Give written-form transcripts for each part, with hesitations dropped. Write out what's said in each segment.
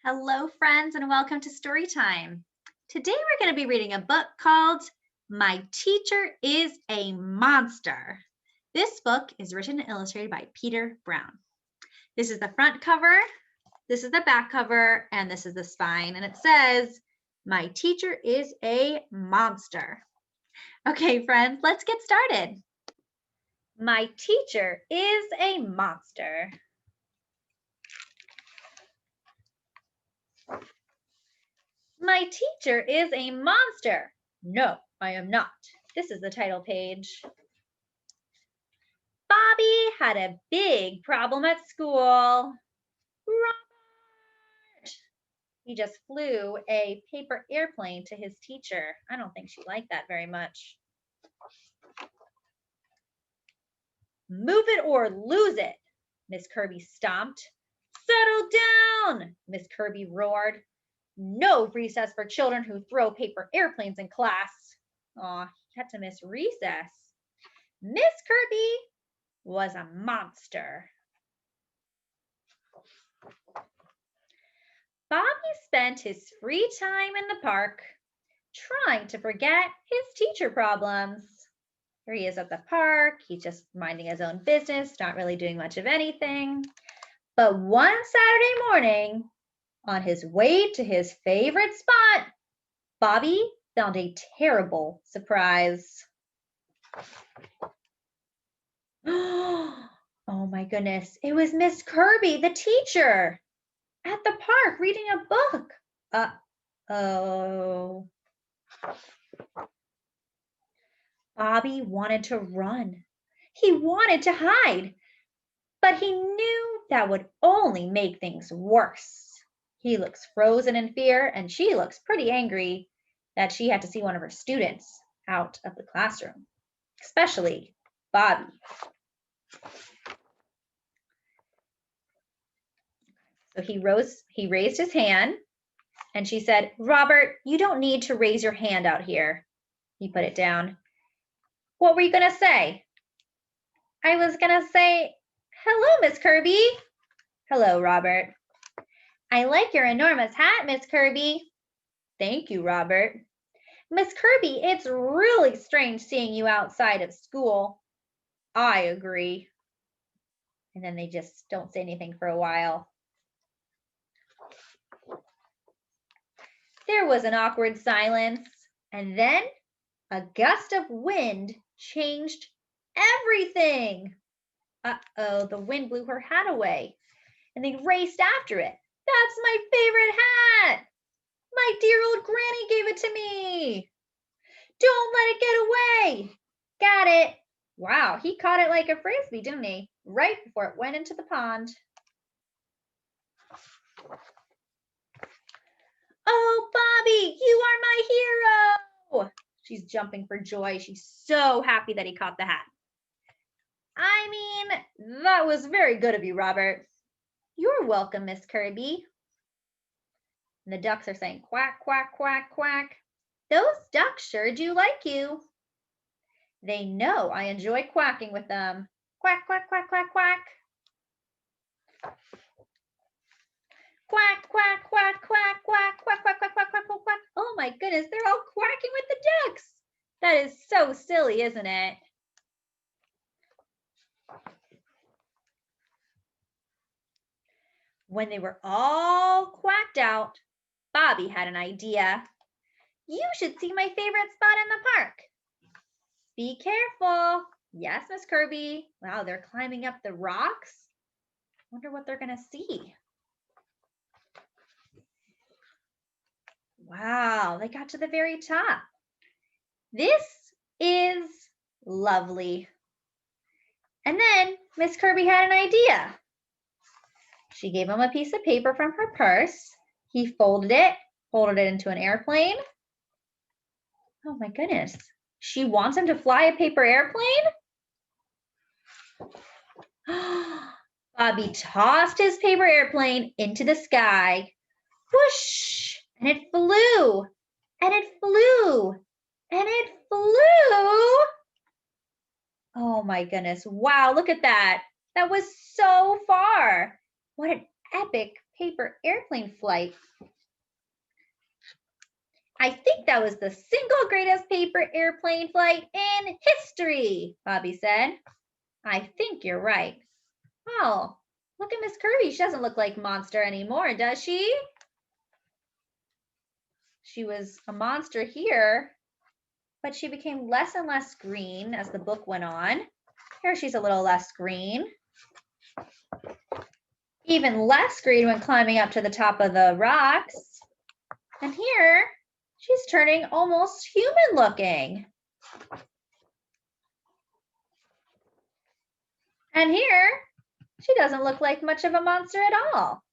Hello, friends, and welcome to Story Time. Today we're going to be reading a book called My Teacher is a Monster. This book is written and illustrated by Peter Brown. This is the front cover, this is the back cover, and this is the spine. And it says, My Teacher is a Monster. Okay, friends, let's get started. My teacher is a monster. My teacher is a monster. No, I am not. This is the title page. Bobby had a big problem at school. Robert! He just flew a paper airplane to his teacher. I don't think she liked that very much. Move it or lose it, Miss Kirby stomped. Settle down, Miss Kirby roared. No recess for children who throw paper airplanes in class. Aw, he had to miss recess. Miss Kirby was a monster. Bobby spent his free time in the park trying to forget his teacher problems. Here he is at the park. He's just minding his own business, not really doing much of anything. But one Saturday morning, on his way to his favorite spot, Bobby found a terrible surprise. Oh my goodness, it was Miss Kirby, the teacher, at the park reading a book. Uh-oh. Bobby wanted to run. He wanted to hide, but he knew that would only make things worse. He looks frozen in fear, and she looks pretty angry that she had to see one of her students out of the classroom, especially Bobby. So he raised his hand, and she said, Robert, you don't need to raise your hand out here. He put it down. What were you going to say? I was going to say, hello, Miss Kirby. Hello, Robert. I like your enormous hat, Miss Kirby. Thank you, Robert. Miss Kirby, it's really strange seeing you outside of school. I agree. And then they just don't say anything for a while. There was an awkward silence, and then a gust of wind changed everything. Uh-oh, the wind blew her hat away, and they raced after it. That's my favorite hat. My dear old granny gave it to me. Don't let it get away. Got it. Wow, he caught it like a frisbee, didn't he? Right before it went into the pond. Oh, Bobby, you are my hero. She's jumping for joy. She's so happy that he caught the hat. I mean, that was very good of you, Robert. You're welcome, Miss Kirby. And the ducks are saying quack, quack, quack, quack. Those ducks sure do like you. They know I enjoy quacking with them. Quack, quack, quack, quack, quack. Quack, quack, quack, quack, quack, quack, quack, quack, quack, quack, quack, quack. Oh my goodness, they're all quacking with the ducks. That is so silly, isn't it? When they were all quacked out, Bobby had an idea. You should see my favorite spot in the park. Be careful. Yes, Miss Kirby. Wow, they're climbing up the rocks. Wonder what they're going to see. Wow, they got to the very top. This is lovely. And then Miss Kirby had an idea. She gave him a piece of paper from her purse. He folded it into an airplane. Oh my goodness. She wants him to fly a paper airplane? Bobby tossed his paper airplane into the sky. Whoosh! And it flew, and it flew, and it flew. Oh my goodness. Wow, look at that. That was so far. What an epic paper airplane flight. I think that was the single greatest paper airplane flight in history, Bobby said. I think you're right. Oh, look at Miss Kirby. She doesn't look like Monster anymore, does she? She was a monster here, but she became less and less green as the book went on. Here she's a little less green. Even less green when climbing up to the top of the rocks. And here, she's turning almost human looking. And here, she doesn't look like much of a monster at all.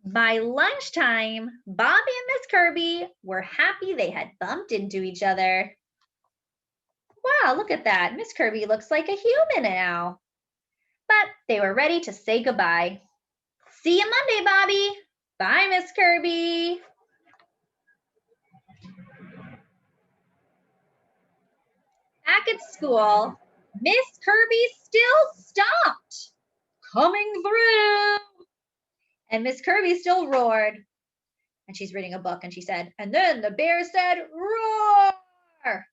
By lunchtime, Bobby and Miss Kirby were happy they had bumped into each other. Wow, look at that. Miss Kirby looks like a human now. But they were ready to say goodbye. See you Monday, Bobby. Bye, Miss Kirby. Back at school, Miss Kirby still stopped. Coming through. And Miss Kirby still roared. And she's reading a book and she said, and then the bear said, roar.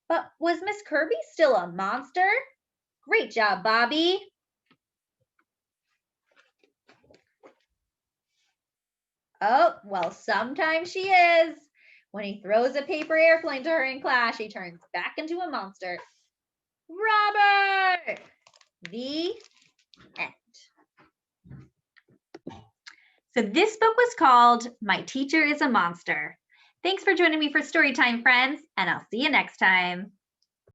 But was Miss Kirby still a monster? Great job, Bobby. Oh, well, sometimes she is. When he throws a paper airplane to her in class, she turns back into a monster. Robert! The end. So this book was called My Teacher is a Monster. Thanks for joining me for story time, friends, and I'll see you next time.